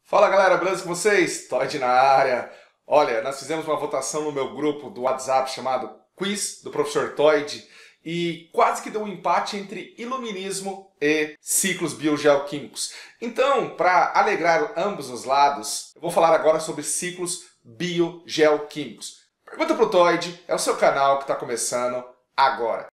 Fala galera, beleza com vocês? Todd na área. Olha, nós fizemos uma votação no meu grupo do WhatsApp chamado Quiz do Professor Todd e quase que deu um empate entre iluminismo e ciclos biogeoquímicos. Então, para alegrar ambos os lados, eu vou falar agora sobre ciclos biogeoquímicos. Pergunta pro Todd, é o seu canal que está começando agora.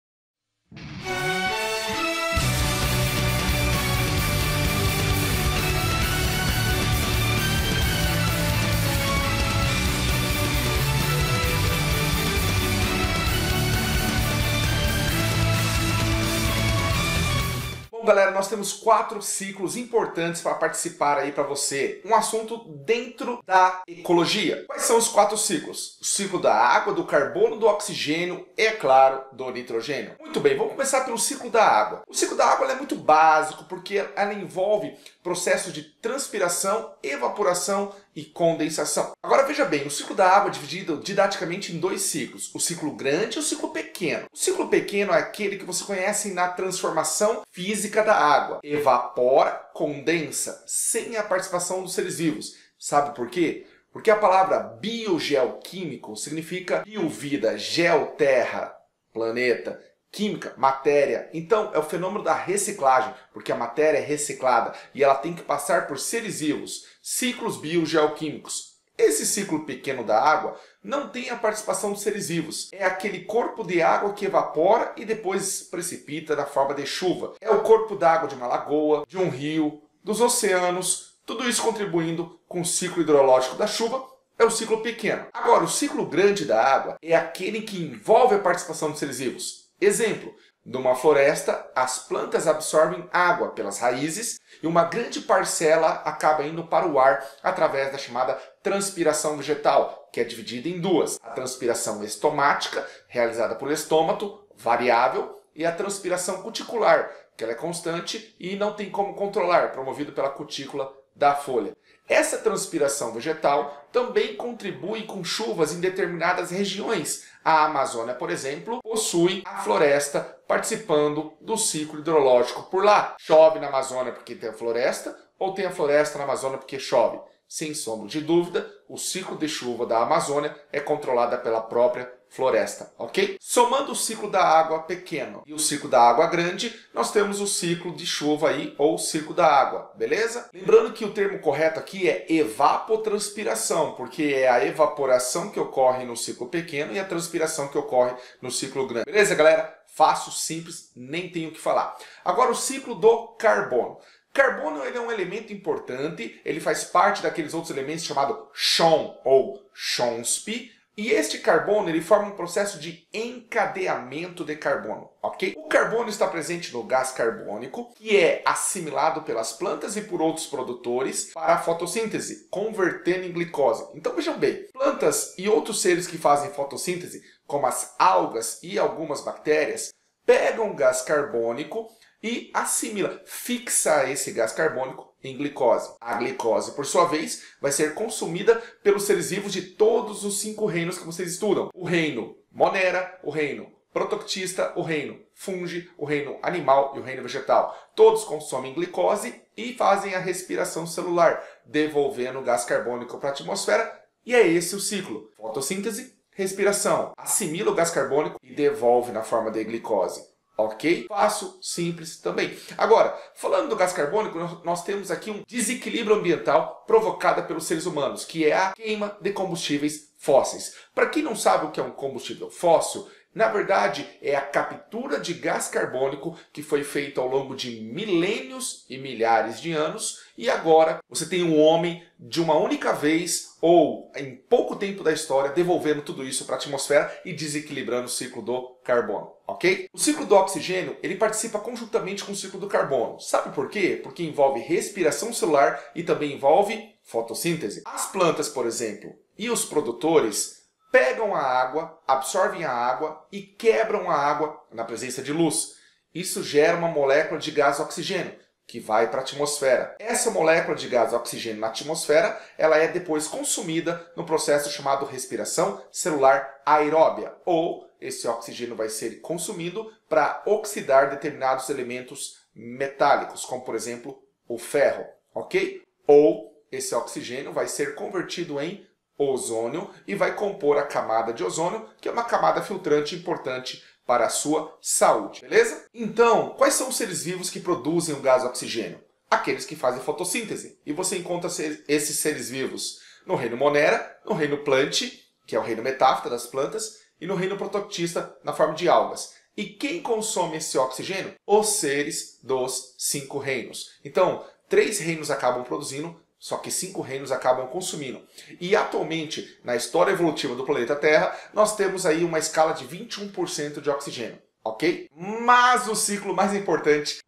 Bom, galera, nós temos 4 ciclos importantes para participar aí para você. Um assunto dentro da ecologia. Quais são os 4 ciclos? O ciclo da água, do carbono, do oxigênio e, é claro, do nitrogênio. Muito bem, vamos começar pelo ciclo da água. O ciclo da água é muito básico porque ela envolve processos de transpiração, evaporação e condensação. Agora veja bem, o ciclo da água é dividido didaticamente em 2 ciclos, o ciclo grande e o ciclo pequeno. O ciclo pequeno é aquele que você conhece na transformação física da água. Evapora, condensa, sem a participação dos seres vivos. Sabe por quê? Porque a palavra biogeoquímico significa biovida, geo, terra, planeta, química, matéria. Então, é o fenômeno da reciclagem, porque a matéria é reciclada e ela tem que passar por seres vivos, ciclos biogeoquímicos. Esse ciclo pequeno da água não tem a participação dos seres vivos. É aquele corpo de água que evapora e depois precipita na forma de chuva. É o corpo d'água de uma lagoa, de um rio, dos oceanos, tudo isso contribuindo com o ciclo hidrológico da chuva. É o ciclo pequeno. Agora, o ciclo grande da água é aquele que envolve a participação dos seres vivos. Exemplo, numa floresta, as plantas absorvem água pelas raízes e uma grande parcela acaba indo para o ar através da chamada transpiração vegetal, que é dividida em 2. A transpiração estomática, realizada por estômato, variável, e a transpiração cuticular, que ela é constante e não tem como controlar, promovido pela cutícula da folha. Essa transpiração vegetal também contribui com chuvas em determinadas regiões. A Amazônia, por exemplo, possui a floresta participando do ciclo hidrológico por lá. Chove na Amazônia porque tem a floresta, ou tem a floresta na Amazônia porque chove? Sem sombra de dúvida, o ciclo de chuva da Amazônia é controlado pela própria floresta, ok? Somando o ciclo da água pequeno e o ciclo da água grande, nós temos o ciclo de chuva aí, ou ciclo da água, beleza? Lembrando que o termo correto aqui é evapotranspiração, porque é a evaporação que ocorre no ciclo pequeno e a transpiração que ocorre no ciclo grande. Beleza, galera? Fácil, simples, nem tenho o que falar. Agora o ciclo do carbono. Carbono ele é um elemento importante, ele faz parte daqueles outros elementos chamados Chon ou Chomsky, e este carbono ele forma um processo de encadeamento de carbono, ok? O carbono está presente no gás carbônico, que é assimilado pelas plantas e por outros produtores para a fotossíntese, convertendo em glicose. Então vejam bem, plantas e outros seres que fazem fotossíntese, como as algas e algumas bactérias, pegam gás carbônico e assimila, fixa esse gás carbônico em glicose. A glicose, por sua vez, vai ser consumida pelos seres vivos de todos os 5 reinos que vocês estudam. O reino Monera, o reino Protoctista, o reino Fungi, o reino animal e o reino vegetal. Todos consomem glicose e fazem a respiração celular, devolvendo o gás carbônico para a atmosfera. E é esse o ciclo. Fotossíntese, respiração. Assimila o gás carbônico e devolve na forma de glicose. Ok? Fácil, simples também. Agora, falando do gás carbônico, nós temos aqui um desequilíbrio ambiental provocado pelos seres humanos, que é a queima de combustíveis fósseis. Para quem não sabe o que é um combustível fóssil, na verdade é a captura de gás carbônico que foi feita ao longo de milênios e milhares de anos, e agora você tem um homem de uma única vez ou em pouco tempo da história devolvendo tudo isso para a atmosfera e desequilibrando o ciclo do carbono, ok? O ciclo do oxigênio ele participa conjuntamente com o ciclo do carbono. Sabe por quê? Porque envolve respiração celular e também envolve fotossíntese. As plantas, por exemplo, e os produtores pegam a água, absorvem a água e quebram a água na presença de luz. Isso gera uma molécula de gás oxigênio, que vai para a atmosfera. Essa molécula de gás oxigênio na atmosfera, ela é depois consumida no processo chamado respiração celular aeróbia, ou esse oxigênio vai ser consumido para oxidar determinados elementos metálicos, como por exemplo o ferro, ok? Ou esse oxigênio vai ser convertido em ozônio e vai compor a camada de ozônio, que é uma camada filtrante importante para a sua saúde, beleza? Então, quais são os seres vivos que produzem o gás oxigênio? Aqueles que fazem fotossíntese. E você encontra esses seres vivos no reino Monera, no reino Plant, que é o reino metáfita das plantas, e no reino Protoctista, na forma de algas. E quem consome esse oxigênio? Os seres dos 5 reinos. Então, 3 reinos acabam produzindo, só que 5 reinos acabam consumindo. E atualmente, na história evolutiva do planeta Terra, nós temos aí uma escala de 21% de oxigênio, ok? Mas o ciclo mais importante...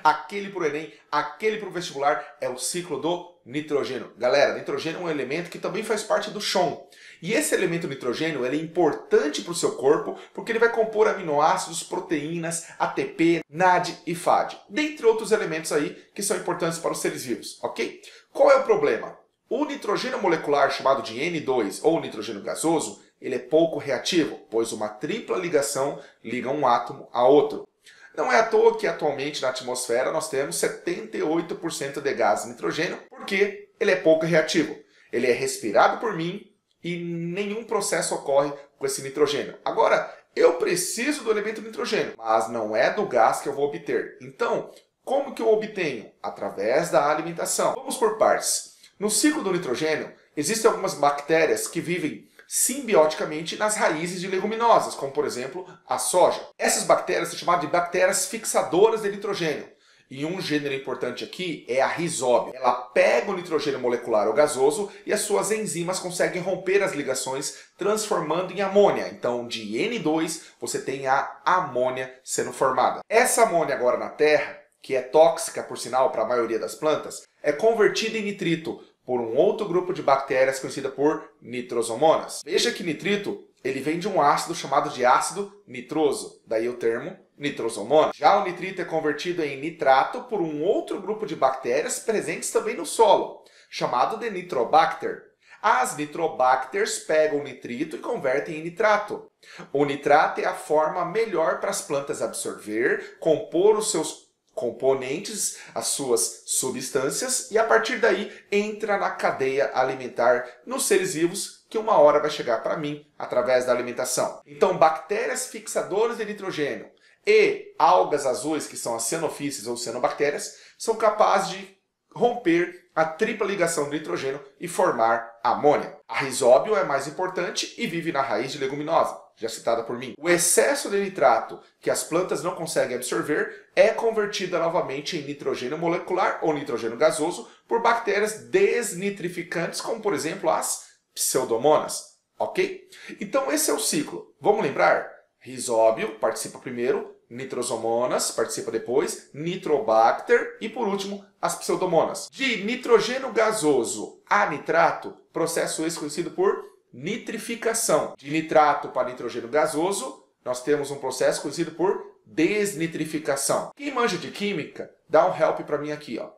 aquele para o Enem, aquele para o vestibular, é o ciclo do nitrogênio. Galera, nitrogênio é um elemento que também faz parte do chão. E esse elemento nitrogênio ele é importante para o seu corpo porque ele vai compor aminoácidos, proteínas, ATP, NAD e FAD. Dentre outros elementos aí que são importantes para os seres vivos, ok? Qual é o problema? O nitrogênio molecular chamado de N2 ou nitrogênio gasoso, ele é pouco reativo, pois uma tripla ligação liga um átomo a outro. Não é à toa que atualmente na atmosfera nós temos 78% de gás nitrogênio, porque ele é pouco reativo. Ele é respirado por mim e nenhum processo ocorre com esse nitrogênio. Agora, eu preciso do elemento nitrogênio, mas não é do gás que eu vou obter. Então, como que eu obtenho? Através da alimentação. Vamos por partes. No ciclo do nitrogênio, existem algumas bactérias que vivem simbioticamente nas raízes de leguminosas, como por exemplo a soja. Essas bactérias são chamadas de bactérias fixadoras de nitrogênio. E um gênero importante aqui é a rizóbio. Ela pega o nitrogênio molecular ou gasoso e as suas enzimas conseguem romper as ligações, transformando em amônia. Então, de N2, você tem a amônia sendo formada. Essa amônia agora na Terra, que é tóxica, por sinal, para a maioria das plantas, é convertida em nitrito por um outro grupo de bactérias conhecida por nitrosomonas. Veja que nitrito ele vem de um ácido chamado de ácido nitroso, daí o termo nitrosomona. Já o nitrito é convertido em nitrato por um outro grupo de bactérias presentes também no solo, chamado de nitrobacter. As nitrobacters pegam o nitrito e convertem em nitrato. O nitrato é a forma melhor para as plantas absorver, compor os seus componentes, as suas substâncias, e a partir daí entra na cadeia alimentar nos seres vivos, que uma hora vai chegar para mim através da alimentação. Então, bactérias fixadoras de nitrogênio e algas azuis, que são as cianofíceas ou cianobactérias, são capazes de romper a tripla ligação do nitrogênio e formar amônia. A rizóbio é mais importante e vive na raiz de leguminosa, já citada por mim. O excesso de nitrato que as plantas não conseguem absorver é convertida novamente em nitrogênio molecular ou nitrogênio gasoso por bactérias desnitrificantes, como por exemplo as pseudomonas, ok? Então esse é o ciclo. Vamos lembrar? Rizóbio participa primeiro, nitrosomonas participa depois, nitrobacter e por último as pseudomonas. De nitrogênio gasoso a nitrato, processo esse conhecido por nitrificação. De nitrato para nitrogênio gasoso, nós temos um processo conhecido por desnitrificação. Quem manja de química, dá um help para mim aqui, ó.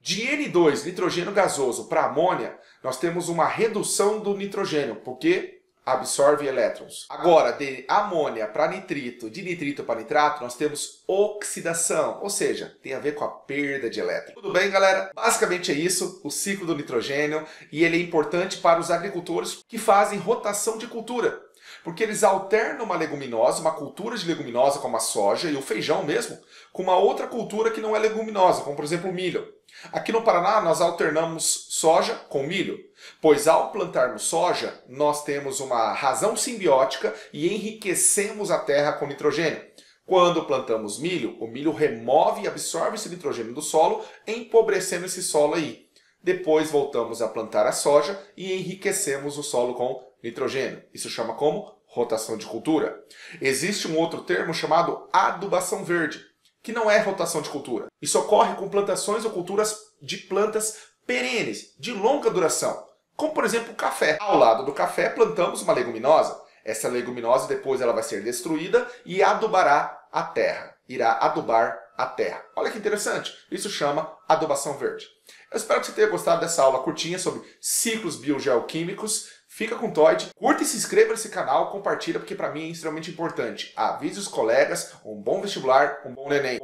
De N2, nitrogênio gasoso, para amônia, nós temos uma redução do nitrogênio, porque absorve elétrons. Agora, de amônia para nitrito, de nitrito para nitrato, nós temos oxidação, ou seja, tem a ver com a perda de elétrons. Tudo bem, galera? Basicamente é isso, o ciclo do nitrogênio, e ele é importante para os agricultores que fazem rotação de cultura, porque eles alternam uma leguminosa, uma cultura de leguminosa como a soja e o feijão mesmo, com uma outra cultura que não é leguminosa, como por exemplo o milho. Aqui no Paraná nós alternamos soja com milho, pois ao plantarmos soja nós temos uma razão simbiótica e enriquecemos a terra com nitrogênio. Quando plantamos milho, o milho remove e absorve esse nitrogênio do solo, empobrecendo esse solo aí. Depois voltamos a plantar a soja e enriquecemos o solo com nitrogênio. Isso chama como rotação de cultura. Existe um outro termo chamado adubação verde, que não é rotação de cultura. Isso ocorre com plantações ou culturas de plantas perenes, de longa duração, como por exemplo o café. Ao lado do café plantamos uma leguminosa. Essa leguminosa depois ela vai ser destruída e adubará a terra, irá adubar a terra. Olha que interessante, isso chama adubação verde. Eu espero que você tenha gostado dessa aula curtinha sobre ciclos biogeoquímicos. Fica com o Todd, curta e se inscreva nesse canal, compartilha porque para mim é extremamente importante. Avise os colegas, um bom vestibular, um bom neném.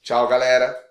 Tchau, galera!